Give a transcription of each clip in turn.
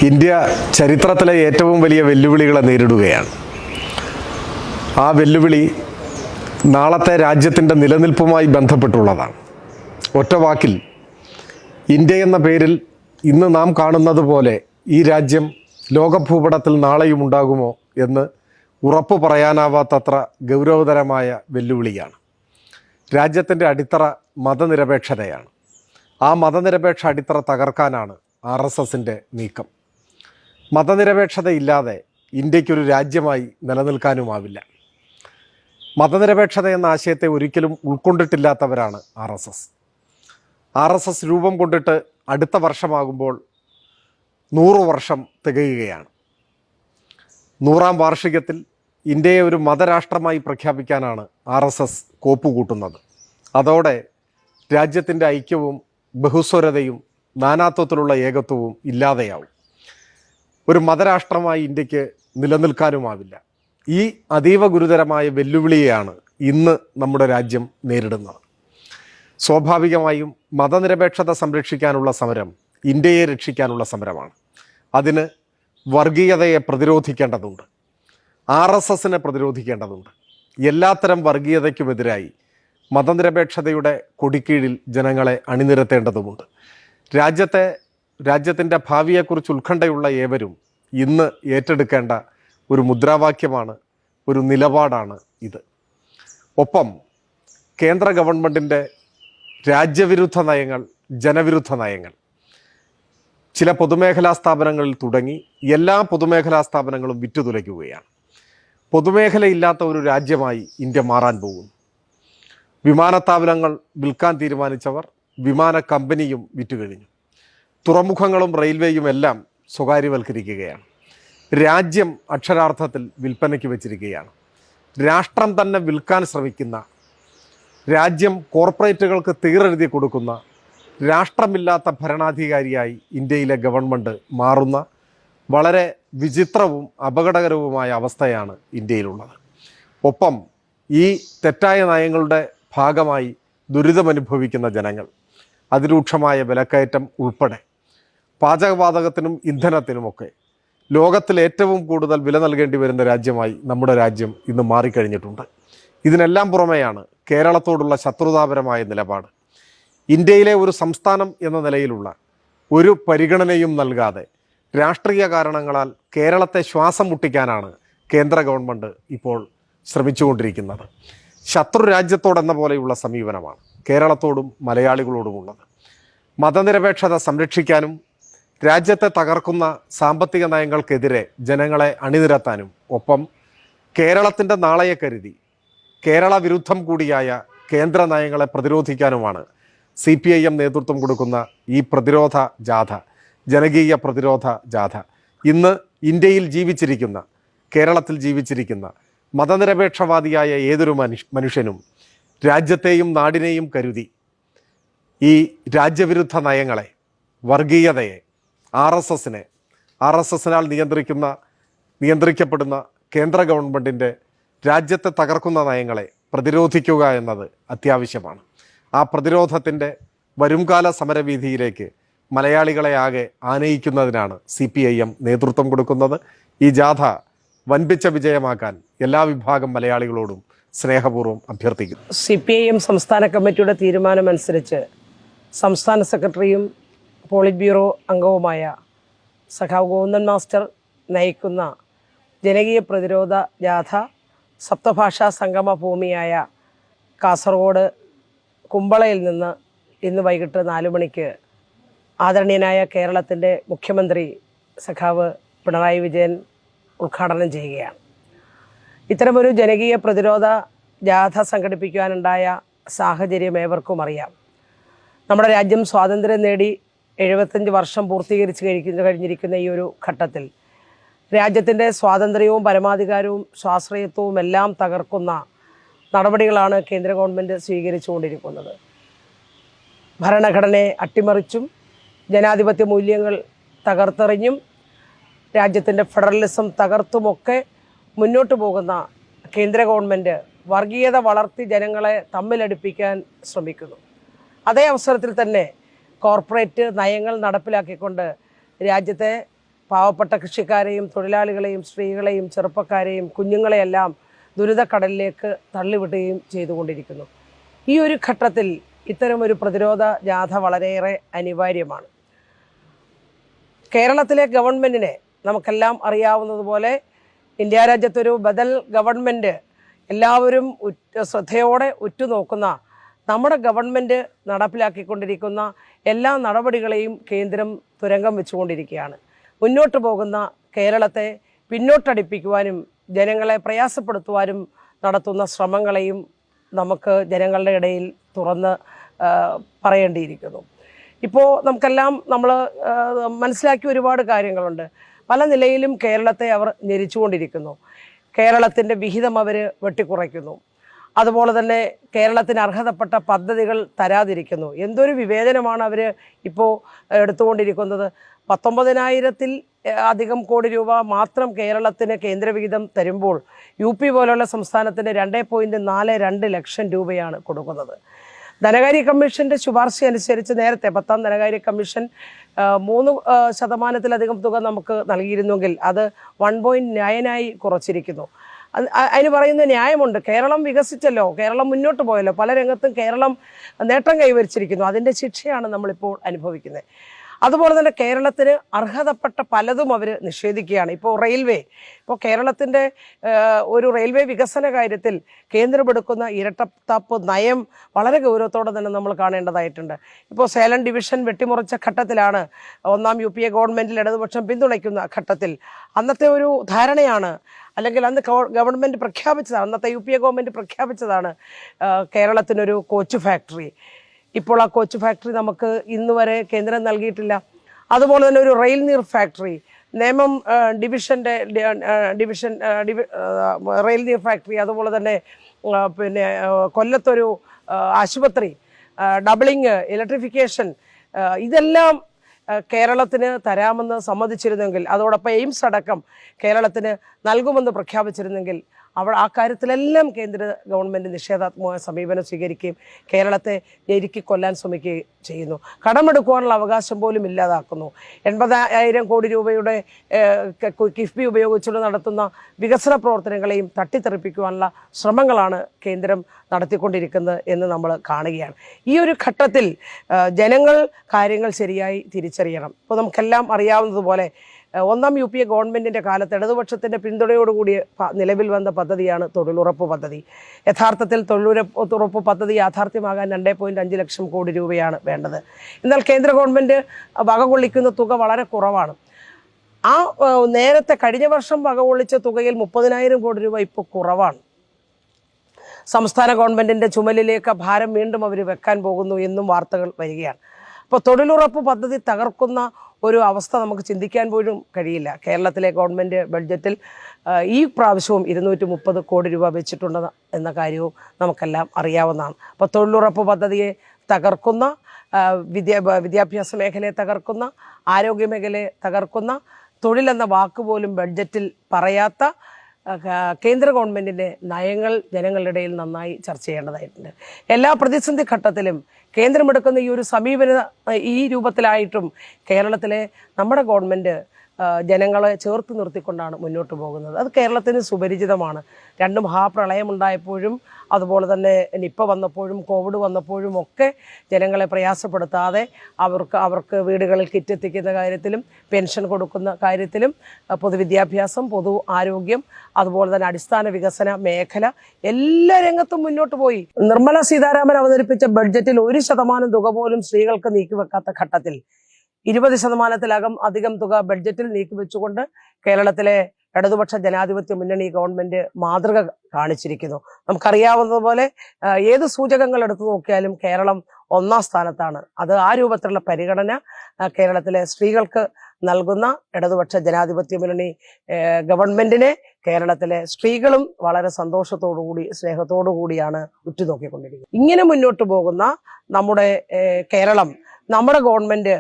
India ചരിത്രത്തിലെ ഏറ്റവും വലിയ വെല്ലുവിളികളെ നേരിടുകയാണ്. ആ വെല്ലുവിളി നാളത്തെ രാജ്യത്തിൻ്റെ നിലനിൽപ്പുമായി ബന്ധപ്പെട്ടുള്ളതാണ്. ഒറ്റ വാക്കിൽ, ഇന്ത്യ എന്ന പേരിൽ ഇന്ന് നാം കാണുന്നത് പോലെ ഈ രാജ്യം ലോകഭൂപടത്തിൽ നാളെയും ഉണ്ടാകുമോ എന്ന് ഉറപ്പു പറയാനാവാത്തത്ര ഗൗരവതരമായ വെല്ലുവിളിയാണ്. രാജ്യത്തിൻ്റെ അടിത്തറ മതനിരപേക്ഷതയാണ്. ആ മതനിരപേക്ഷ അടിത്തറ തകർക്കാനാണ് RSSൻ്റെ നീക്കം. മതനിരപേക്ഷതയില്ലാതെ ഇന്ത്യക്കൊരു രാജ്യമായി നിലനിൽക്കാനുമാവില്ല. മതനിരപേക്ഷത എന്ന ആശയത്തെ ഒരിക്കലും ഉൾക്കൊണ്ടിട്ടില്ലാത്തവരാണ് RSS രൂപം കൊണ്ടിട്ട് അടുത്ത വർഷമാകുമ്പോൾ 100 വർഷം തികയുകയാണ്. 100ാം വാർഷികത്തിൽ ഇന്ത്യയെ ഒരു മതരാഷ്ട്രമായി പ്രഖ്യാപിക്കാനാണ് RSS കോപ്പുകൂട്ടുന്നത്. അതോടെ രാജ്യത്തിൻ്റെ ഐക്യവും ബഹുസ്വരതയും നാനാത്വത്തിലുള്ള ഏകത്വവും ഇല്ലാതെയാവും. ഒരു മതരാഷ്ട്രമായി ഇന്ത്യക്ക് നിലനിൽക്കാനുമാവില്ല. ഈ അതീവ ഗുരുതരമായ വെല്ലുവിളിയെയാണ് ഇന്ന് നമ്മുടെ രാജ്യം നേരിടുന്നത്. സ്വാഭാവികമായും മതനിരപേക്ഷത സംരക്ഷിക്കാനുള്ള സമരം ഇന്ത്യയെ രക്ഷിക്കാനുള്ള സമരമാണ്. അതിന് വർഗീയതയെ പ്രതിരോധിക്കേണ്ടതുണ്ട്, RSSനെ പ്രതിരോധിക്കേണ്ടതുണ്ട്. എല്ലാത്തരം വർഗീയതയ്ക്കുമെതിരായി മതനിരപേക്ഷതയുടെ കൊടിക്കീഴിൽ ജനങ്ങളെ അണിനിരത്തേണ്ടതുമുണ്ട്. രാജ്യത്തിൻ്റെ ഭാവിയെക്കുറിച്ച് ഉത്കണ്ഠയുള്ള ഏവരും ഇന്ന് ഏറ്റെടുക്കേണ്ട ഒരു മുദ്രാവാക്യമാണ്, ഒരു നിലപാടാണ് ഇത്. ഒപ്പം കേന്ദ്ര ഗവൺമെൻറ്റിൻ്റെ രാജ്യവിരുദ്ധ നയങ്ങൾ, ജനവിരുദ്ധ നയങ്ങൾ ചില പൊതുമേഖലാ സ്ഥാപനങ്ങളിൽ തുടങ്ങി എല്ലാ പൊതുമേഖലാ സ്ഥാപനങ്ങളും വിറ്റുതുലയ്ക്കുകയാണ്. പൊതുമേഖലയില്ലാത്ത ഒരു രാജ്യമായി ഇന്ത്യ മാറാൻ പോകുന്നു. വിമാനത്താവളങ്ങൾ വിൽക്കാൻ തീരുമാനിച്ചവർ വിമാന കമ്പനിയും വിറ്റുകഴിഞ്ഞു. തുറമുഖങ്ങളും റെയിൽവേയും എല്ലാം സ്വകാര്യവൽക്കരിക്കുകയാണ്. രാജ്യം അക്ഷരാർത്ഥത്തിൽ വിൽപ്പനയ്ക്ക് വെച്ചിരിക്കുകയാണ്. രാഷ്ട്രം തന്നെ വിൽക്കാൻ ശ്രമിക്കുന്ന, രാജ്യം കോർപ്പറേറ്റുകൾക്ക് തീരെഴുതി കൊടുക്കുന്ന, രാഷ്ട്രമില്ലാത്ത ഭരണാധികാരിയായി ഇന്ത്യയിലെ ഗവൺമെൻറ് മാറുന്ന വളരെ വിചിത്രവും അപകടകരവുമായ അവസ്ഥയാണ് ഇന്ത്യയിലുള്ളത്. ഒപ്പം ഈ തെറ്റായ നയങ്ങളുടെ ഭാഗമായി ദുരിതമനുഭവിക്കുന്ന ജനങ്ങൾ, അതിരൂക്ഷമായ വിലക്കയറ്റം ഉൾപ്പെടെ പാചകവാതകത്തിനും ഇന്ധനത്തിനുമൊക്കെ ലോകത്തിൽ ഏറ്റവും കൂടുതൽ വില നൽകേണ്ടി വരുന്ന രാജ്യമായി നമ്മുടെ രാജ്യം ഇന്ന് മാറിക്കഴിഞ്ഞിട്ടുണ്ട്. ഇതിനെല്ലാം പുറമെയാണ് കേരളത്തോടുള്ള ശത്രുതാപരമായ നിലപാട്. ഇന്ത്യയിലെ ഒരു സംസ്ഥാനം എന്ന നിലയിലുള്ള ഒരു പരിഗണനയും നൽകാതെ രാഷ്ട്രീയ കാരണങ്ങളാൽ കേരളത്തെ ശ്വാസം മുട്ടിക്കാനാണ് കേന്ദ്ര ഗവൺമെൻറ് ഇപ്പോൾ ശ്രമിച്ചുകൊണ്ടിരിക്കുന്നത്. ശത്രു രാജ്യത്തോടെന്ന പോലെയുള്ള സമീപനമാണ് കേരളത്തോടും മലയാളികളോടുമുള്ളത്. മതനിരപേക്ഷത സംരക്ഷിക്കാനും രാജ്യത്തെ തകർക്കുന്ന സാമ്പത്തിക നയങ്ങൾക്കെതിരെ ജനങ്ങളെ അണിനിരത്താനും ഒപ്പം കേരളത്തിൻ്റെ നാളെയെ കരുതി കേരള വിരുദ്ധം കൂടിയായ കേന്ദ്ര നയങ്ങളെ പ്രതിരോധിക്കാനുമാണ് CPIM നേതൃത്വം കൊടുക്കുന്ന ഈ പ്രതിരോധ ജാഥ, ജനകീയ പ്രതിരോധ ജാഥ. ഇന്ന് ഇന്ത്യയിൽ ജീവിച്ചിരിക്കുന്ന, കേരളത്തിൽ ജീവിച്ചിരിക്കുന്ന മതനിരപേക്ഷവാദിയായ ഏതൊരു മനുഷ്യനും രാജ്യത്തെയും നാടിനെയും കരുതി ഈ രാജ്യവിരുദ്ധ നയങ്ങളെ, വർഗീയതയെ, RSSനാൽ നിയന്ത്രിക്കപ്പെടുന്ന കേന്ദ്ര ഗവൺമെൻറ്റിൻ്റെ രാജ്യത്തെ തകർക്കുന്ന നയങ്ങളെ പ്രതിരോധിക്കുക എന്നത് അത്യാവശ്യമാണ്. ആ പ്രതിരോധത്തിൻ്റെ വരുംകാല സമരവീഥിയിലേക്ക് മലയാളികളെ ആകെ ആനയിക്കുന്നതിനാണ് CPIM നേതൃത്വം കൊടുക്കുന്നത്. ഈ ജാഥ വൻപിച്ച വിജയമാക്കാൻ എല്ലാ വിഭാഗം മലയാളികളോടും സ്നേഹപൂർവ്വം അഭ്യർത്ഥിക്കുന്നു. CPIM സംസ്ഥാന കമ്മിറ്റിയുടെ തീരുമാനമനുസരിച്ച് സംസ്ഥാന സെക്രട്ടറിയും പോളിറ്റ് ബ്യൂറോ അംഗവുമായ സഖാവ് ഗോവിന്ദൻ മാസ്റ്റർ നയിക്കുന്ന ജനകീയ പ്രതിരോധ ജാഥ സപ്തഭാഷാ സംഗമ ഭൂമിയായ കാസർഗോഡ് കുമ്പളയിൽ നിന്ന് ഇന്ന് വൈകിട്ട് 4 മണിക്ക് ആദരണീയനായ കേരളത്തിൻ്റെ മുഖ്യമന്ത്രി സഖാവ് പിണറായി വിജയൻ ഉദ്ഘാടനം ചെയ്യുകയാണ്. ഇത്തരമൊരു ജനകീയ പ്രതിരോധ ജാഥ സംഘടിപ്പിക്കാനുണ്ടായ സാഹചര്യം ഏവർക്കും അറിയാം. നമ്മുടെ രാജ്യം സ്വാതന്ത്ര്യം നേടി 75 വർഷം പൂർത്തീകരിച്ച് കഴിഞ്ഞിരിക്കുന്ന ഈ ഒരു ഘട്ടത്തിൽ രാജ്യത്തിൻ്റെ സ്വാതന്ത്ര്യവും പരമാധികാരവും സ്വാശ്രയത്വവും എല്ലാം തകർക്കുന്ന നടപടികളാണ് കേന്ദ്ര ഗവൺമെൻറ് സ്വീകരിച്ചുകൊണ്ടിരിക്കുന്നത്. ഭരണഘടനയെ അട്ടിമറിച്ചും ജനാധിപത്യ മൂല്യങ്ങൾ തകർത്തെറിഞ്ഞും രാജ്യത്തിൻ്റെ ഫെഡറലിസം തകർത്തുമൊക്കെ മുന്നോട്ട് പോകുന്ന കേന്ദ്ര ഗവൺമെൻറ് വർഗീയത വളർത്തി ജനങ്ങളെ തമ്മിലടുപ്പിക്കാൻ ശ്രമിക്കുന്നു. അതേ അവസരത്തിൽ തന്നെ കോർപ്പറേറ്റ് നയങ്ങൾ നടപ്പിലാക്കിക്കൊണ്ട് രാജ്യത്തെ പാവപ്പെട്ട കൃഷിക്കാരെയും തൊഴിലാളികളെയും സ്ത്രീകളെയും ചെറുപ്പക്കാരെയും കുഞ്ഞുങ്ങളെയെല്ലാം ദുരിതക്കടലിലേക്ക് തള്ളിവിടുകയും ചെയ്തുകൊണ്ടിരിക്കുന്നു. ഈ ഒരു ഘട്ടത്തിൽ ഇത്തരമൊരു പ്രതിരോധ ജാഥ വളരെയേറെ അനിവാര്യമാണ്. കേരളത്തിലെ ഗവൺമെൻറ്റിനെ നമുക്കെല്ലാം അറിയാവുന്നതുപോലെ ഇന്ത്യ രാജ്യത്തൊരു ബദൽ ഗവൺമെൻറ് എല്ലാവരും ശ്രദ്ധയോടെ ഉറ്റുനോക്കുന്ന നമ്മുടെ ഗവൺമെൻറ് നടപ്പിലാക്കിക്കൊണ്ടിരിക്കുന്ന എല്ലാ നടപടികളെയും കേന്ദ്രം തുരങ്കം വെച്ചുകൊണ്ടിരിക്കുകയാണ്. മുന്നോട്ട് പോകുന്ന കേരളത്തെ പിന്നോട്ടടിപ്പിക്കുവാനും ജനങ്ങളെ പ്രയാസപ്പെടുത്തുവാനും നടത്തുന്ന ശ്രമങ്ങളെയും നമുക്ക് ജനങ്ങളുടെ ഇടയിൽ തുറന്ന് പറയേണ്ടിയിരിക്കുന്നു. ഇപ്പോൾ നമുക്കെല്ലാം നമ്മൾ മനസ്സിലാക്കിയ ഒരുപാട് കാര്യങ്ങളുണ്ട്. പല നിലയിലും കേരളത്തെ അവർ ഞെരിച്ചുകൊണ്ടിരിക്കുന്നു. കേരളത്തിൻ്റെ വിഹിതം അവർ വെട്ടിക്കുറയ്ക്കുന്നു. അതുപോലെ തന്നെ കേരളത്തിന് അർഹതപ്പെട്ട പദ്ധതികൾ തരാതിരിക്കുന്നു. എന്തൊരു വിവേചനമാണ് അവർ ഇപ്പോൾ എടുത്തുകൊണ്ടിരിക്കുന്നത്. 19,000-ൽ അധികം കോടി രൂപ മാത്രം കേരളത്തിന് കേന്ദ്രവിഹിതം തരുമ്പോൾ UP പോലുള്ള സംസ്ഥാനത്തിന് 2.42 ലക്ഷം രൂപയാണ് കൊടുക്കുന്നത്. ധനകാര്യ കമ്മീഷൻ്റെ ശുപാർശ അനുസരിച്ച് നേരത്തെ 10ാം ധനകാര്യ കമ്മീഷൻ 3% തുക നമുക്ക് നൽകിയിരുന്നെങ്കിൽ അത് 1.9 കുറച്ചിരിക്കുന്നു. അതിന് പറയുന്ന ന്യായമുണ്ട്. കേരളം വികസിച്ചല്ലോ, കേരളം മുന്നോട്ട് പോയല്ലോ, പല രംഗത്തും കേരളം നേട്ടം കൈവരിച്ചിരിക്കുന്നു. അതിൻ്റെ ശിക്ഷയാണ് നമ്മളിപ്പോൾ അനുഭവിക്കുന്നത്. അതുപോലെ തന്നെ കേരളത്തിന് അർഹതപ്പെട്ട പലതും അവർ നിഷേധിക്കുകയാണ്. ഇപ്പോൾ കേരളത്തിൻ്റെ ഒരു റെയിൽവേ വികസന കാര്യത്തിൽ കേന്ദ്രമെടുക്കുന്ന ഇരട്ടത്താപ്പ് നയം വളരെ ഗൗരവത്തോടെ തന്നെ നമ്മൾ കാണേണ്ടതായിട്ടുണ്ട്. ഇപ്പോൾ സേലം ഡിവിഷൻ വെട്ടിമുറിച്ച ഘട്ടത്തിലാണ് 1ാം UPA ഗവൺമെൻറ്റിൽ ഇടതുപക്ഷം പിന്തുണയ്ക്കുന്ന ഘട്ടത്തിൽ അന്നത്തെ ഒരു ധാരണയാണ്, അല്ലെങ്കിൽ അന്ന് ഗവൺമെൻറ് പ്രഖ്യാപിച്ചതാണ്, അന്നത്തെ UPA ഗവൺമെൻറ് പ്രഖ്യാപിച്ചതാണ് കേരളത്തിനൊരു കോച്ച് ഫാക്ടറി. ഇപ്പോൾ ആ കോച്ച് ഫാക്ടറി നമുക്ക് ഇന്ന് വരെ കേന്ദ്രം നൽകിയിട്ടില്ല. അതുപോലെ തന്നെ ഒരു റെയിൽ നീർ ഫാക്ടറി, നേമം ഡിവിഷൻ റെയിൽ നീർ ഫാക്ടറി, അതുപോലെ തന്നെ പിന്നെ കൊല്ലത്തൊരു ആശുപത്രി, ഡബിളിങ്, ഇലക്ട്രിഫിക്കേഷൻ, ഇതെല്ലാം കേരളത്തിന് തരാമെന്ന് സമ്മതിച്ചിരുന്നെങ്കിൽ, അതോടൊപ്പം എയിംസ് അടക്കം കേരളത്തിന് നൽകുമെന്ന് പ്രഖ്യാപിച്ചിരുന്നെങ്കിൽ ആ കാര്യത്തിലെല്ലാം കേന്ദ്ര ഗവൺമെൻറ് നിഷേധാത്മകമായ സമീപനം സ്വീകരിക്കുകയും കേരളത്തെ ഞെരുക്കിക്കൊല്ലാൻ ശ്രമിക്കുകയും ചെയ്യുന്നു. കടമെടുക്കുവാനുള്ള അവകാശം പോലും ഇല്ലാതാക്കുന്നു. 80,000 കോടി രൂപയുടെ കിഫ്ബി ഉപയോഗിച്ചുകൊണ്ട് നടത്തുന്ന വികസന പ്രവർത്തനങ്ങളെയും തട്ടിത്തെറിപ്പിക്കുവാനുള്ള ശ്രമങ്ങളാണ് കേന്ദ്രം നടത്തിക്കൊണ്ടിരിക്കുന്നത് എന്ന് നമ്മൾ കാണുകയാണ്. ഈ ഒരു ഘട്ടത്തിൽ ജനങ്ങൾ കാര്യങ്ങൾ ശരിയായി തിരിച്ചറിയണം. ഇപ്പോൾ നമുക്കെല്ലാം അറിയാവുന്നതുപോലെ 1ാം UPA ഗവൺമെൻറ്റിൻ്റെ കാലത്ത് ഇടതുപക്ഷത്തിൻ്റെ പിന്തുണയോടുകൂടി നിലവിൽ വന്ന പദ്ധതിയാണ് തൊഴിലുറപ്പ് പദ്ധതി. യഥാർത്ഥത്തിൽ തൊഴിലുറപ്പ് പദ്ധതി യാഥാർത്ഥ്യമാകാൻ 2.5 ലക്ഷം കോടി രൂപയാണ് വേണ്ടത്. എന്നാൽ കേന്ദ്ര ഗവൺമെൻറ് വകകൊള്ളിക്കുന്ന തുക വളരെ കുറവാണ്. നേരത്തെ കഴിഞ്ഞ വർഷം വകകൊള്ളിച്ച തുകയിൽ 30,000 കോടി രൂപ ഇപ്പോൾ കുറവാണ്. സംസ്ഥാന ഗവൺമെൻറ്റിൻ്റെ ചുമലിലേക്ക് ഭാരം വീണ്ടും അവർ വെക്കാൻ പോകുന്നു എന്നും വാർത്തകൾ വരികയാണ്. അപ്പോൾ തൊഴിലുറപ്പ് പദ്ധതി തകർക്കുന്ന ഒരു അവസ്ഥ നമുക്ക് ചിന്തിക്കാൻ പോലും കഴിയില്ല. കേരളത്തിലെ ഗവൺമെൻറ് ബഡ്ജറ്റിൽ ഈ പ്രാവശ്യവും 230 കോടി രൂപ വെച്ചിട്ടുണ്ട് എന്ന കാര്യവും നമുക്കെല്ലാം അറിയാവുന്നതാണ്. അപ്പോൾ തൊഴിലുറപ്പ് പദ്ധതിയെ തകർക്കുന്ന, വിദ്യാഭ്യാസ മേഖലയെ തകർക്കുന്ന, ആരോഗ്യ മേഖലയെ തകർക്കുന്ന, തൊഴിലെന്ന വാക്ക് പോലും ബഡ്ജറ്റിൽ പറയാത്ത കേന്ദ്ര ഗവൺമെൻറ്റിൻ്റെ നയങ്ങൾ ജനങ്ങളുടെ ഇടയിൽ നന്നായി ചർച്ച ചെയ്യേണ്ടതായിട്ടുണ്ട്. എല്ലാ പ്രതിസന്ധി ഘട്ടത്തിലും കേന്ദ്രമെടുക്കുന്ന ഈ ഒരു സമീപന ഈ രൂപത്തിലായിട്ടും കേരളത്തിലെ നമ്മുടെ ഗവൺമെൻറ് ജനങ്ങളെ ചേർത്ത് നിർത്തിക്കൊണ്ടാണ് മുന്നോട്ട് പോകുന്നത്. അത് കേരളത്തിന് സുപരിചിതമാണ്. 2 മഹാപ്രളയമുണ്ടായപ്പോഴും അതുപോലെ തന്നെ നിപ്പ വന്നപ്പോഴും കോവിഡ് വന്നപ്പോഴും ഒക്കെ ജനങ്ങളെ പ്രയാസപ്പെടുത്താതെ അവർക്ക് വീടുകളിൽ കിറ്റ് എത്തിക്കുന്ന കാര്യത്തിലും പെൻഷൻ കൊടുക്കുന്ന കാര്യത്തിലും പൊതുവിദ്യാഭ്യാസം, പൊതു ആരോഗ്യം, അതുപോലെ തന്നെ അടിസ്ഥാന വികസന മേഖല എല്ലാ രംഗത്തും മുന്നോട്ട് പോയി. നിർമ്മല സീതാരാമൻ അവതരിപ്പിച്ച ബഡ്ജറ്റിൽ 1% തുക പോലും സ്ത്രീകൾക്ക് നീക്കിവെക്കാത്ത ഘട്ടത്തിൽ 20%-ലകം അധികം തുക ബഡ്ജറ്റിൽ നീക്കിവെച്ചുകൊണ്ട് കേരളത്തിലെ ഇടതുപക്ഷ ജനാധിപത്യ മുന്നണി ഗവൺമെൻറ് മാതൃക കാണിച്ചിരിക്കുന്നു. നമുക്കറിയാവുന്നതുപോലെ ഏത് സൂചകങ്ങൾ എടുത്തു നോക്കിയാലും കേരളം 1ാം സ്ഥാനത്താണ്. അത് ആ രൂപത്തിലുള്ള പരിഗണന കേരളത്തിലെ സ്ത്രീകൾക്ക് നൽകുന്ന ഇടതുപക്ഷ ജനാധിപത്യ മുന്നണി ഗവൺമെൻറ്റിനെ കേരളത്തിലെ സ്ത്രീകളും വളരെ സന്തോഷത്തോടുകൂടി സ്നേഹത്തോടു കൂടിയാണ് ഉറ്റുനോക്കിക്കൊണ്ടിരിക്കുന്നത്. ഇങ്ങനെ മുന്നോട്ട് പോകുന്ന നമ്മുടെ കേരളം, നമ്മുടെ ഗവൺമെൻറ്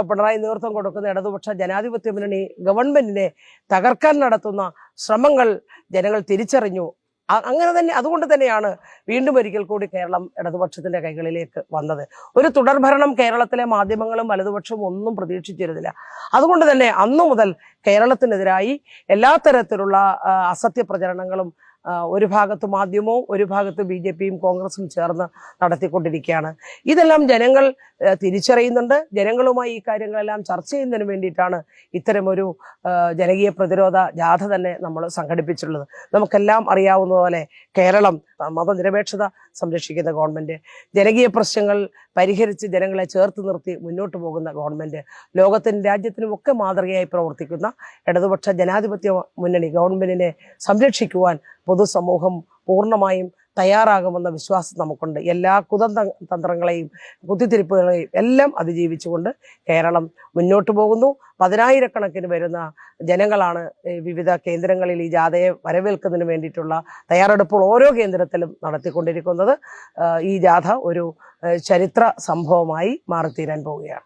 പിണറായി നേതൃത്വം കൊടുക്കുന്ന ഇടതുപക്ഷ ജനാധിപത്യ മുന്നണി ഗവൺമെന്റിനെ തകർക്കാൻ നടത്തുന്ന ശ്രമങ്ങൾ ജനങ്ങൾ തിരിച്ചറിഞ്ഞു. അങ്ങനെ തന്നെ, അതുകൊണ്ട് തന്നെയാണ് വീണ്ടും ഒരിക്കൽ കൂടി കേരളം ഇടതുപക്ഷത്തിന്റെ കൈകളിലേക്ക് വന്നത്. ഒരു തുടർഭരണം കേരളത്തിലെ മാധ്യമങ്ങളും വലതുപക്ഷവും ഒന്നും പ്രതീക്ഷിച്ചിരുന്നില്ല. അതുകൊണ്ട് തന്നെ അന്നു മുതൽ കേരളത്തിനെതിരായി എല്ലാ തരത്തിലുള്ള അസത്യ പ്രചരണങ്ങളും ഒരു ഭാഗത്ത് മാധ്യമവും ഒരു ഭാഗത്ത് BJPയും കോൺഗ്രസും ചേർന്ന് നടത്തിക്കൊണ്ടിരിക്കുകയാണ്. ഇതെല്ലാം ജനങ്ങൾ തിരിച്ചറിയുന്നുണ്ട്. ജനങ്ങളുമായി ഈ കാര്യങ്ങളെല്ലാം ചർച്ച ചെയ്യുന്നതിന് വേണ്ടിയിട്ടാണ് ഇത്തരമൊരു ജനകീയ പ്രതിരോധ ജാഥ തന്നെ നമ്മൾ സംഘടിപ്പിച്ചിട്ടുള്ളത്. നമുക്കെല്ലാം അറിയാവുന്നതുപോലെ കേരളം മതനിരപേക്ഷത സംരക്ഷിക്കുന്ന ഗവൺമെന്റ്, ജനകീയ പ്രശ്നങ്ങൾ പരിഹരിച്ച് ജനങ്ങളെ ചേർത്ത് നിർത്തി മുന്നോട്ട് പോകുന്ന ഗവൺമെന്റ്, ലോകത്തിനും രാജ്യത്തിനും ഒക്കെ മാതൃകയായി പ്രവർത്തിക്കുന്ന ഇടതുപക്ഷ ജനാധിപത്യ മുന്നണി ഗവൺമെന്റിനെ സംരക്ഷിക്കുവാൻ പൊതുസമൂഹം പൂർണ്ണമായും തയ്യാറാകുമെന്ന വിശ്വാസം നമുക്കുണ്ട്. എല്ലാ കുതന്ത്രങ്ങളെയും കുത്തിത്തിരിപ്പുകളെയും എല്ലാം അതിജീവിച്ചുകൊണ്ട് കേരളം മുന്നോട്ട് പോകുന്നു. 10,000-കണക്കിന് വരുന്ന ജനങ്ങളാണ് വിവിധ കേന്ദ്രങ്ങളിൽ ഈ ജാഥയെ വരവേൽക്കുന്നതിന് വേണ്ടിയിട്ടുള്ള തയ്യാറെടുപ്പുകൾ ഓരോ കേന്ദ്രത്തിലും നടത്തിക്കൊണ്ടിരിക്കുന്നത്. ഈ ജാഥ ഒരു ചരിത്ര സംഭവമായി മാറിത്തീരാൻ പോവുകയാണ്.